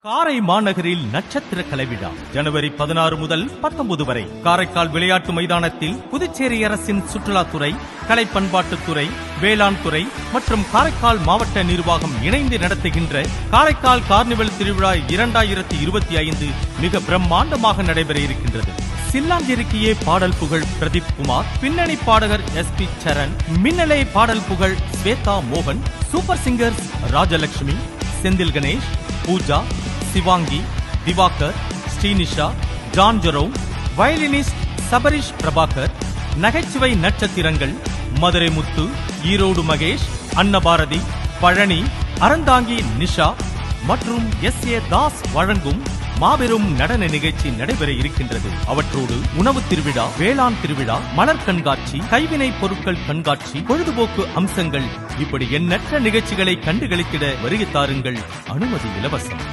காரை மாநகரில் நட்சத்திர கலைவிழா ஜனவரி 16 முதல் 19 வரை காரைக்கால் விளையாட்டு மைதானத்தில் புதுச்சேரி அரசின் சுற்றுலாத்துறை, கலை பண்பாட்டுத்துறை, வேளாண் துறை மற்றும் காரைக்கால் மாவட்ட நிர்வாகம் இணைந்து நடத்துகின்ற காரைக்கால் கார்னிவல் திருவிழா 2025 மிக பிரம்மாண்டமாக நடைபெற இருக்கின்றது. சில்லாஞ்சிருக்கியே பாடல் புகழ் பிரதீப் குமார், பின்னணி பாடகர் SP சரண், மின்னலை பாடல் புகழ் ஸ்வேதா மோகன், super singers Rajalakshmi, Senthil Ganesh, Pooja, Sivaangi, Diwakar, Srinisha, John Jerome, violinist Sabarish Prabhakar, நகைச்சுவை நட்சத்திரங்கள் மதுரை முத்து, ஈரோடு மகேஷ், அன்னபாரதி, பழனி, அறந்தாங்கி நிஷா மற்றும் SA தாஸ் வழங்கும் மாபெரும் நடன நிகழ்ச்சி நடைபெற இருக்கின்றது. அவற்றோடு உணவு திருவிழா, வேளாண் திருவிழா, மலர் கண்காட்சி, கைவினை பொருட்கள் கண்காட்சி, பொழுதுபோக்கு அம்சங்கள் இப்படி எண்ணற்ற நிகழ்ச்சிகளை கண்டுகளித்திட வருகை தாருங்கள். அனுமதி இலவசம்.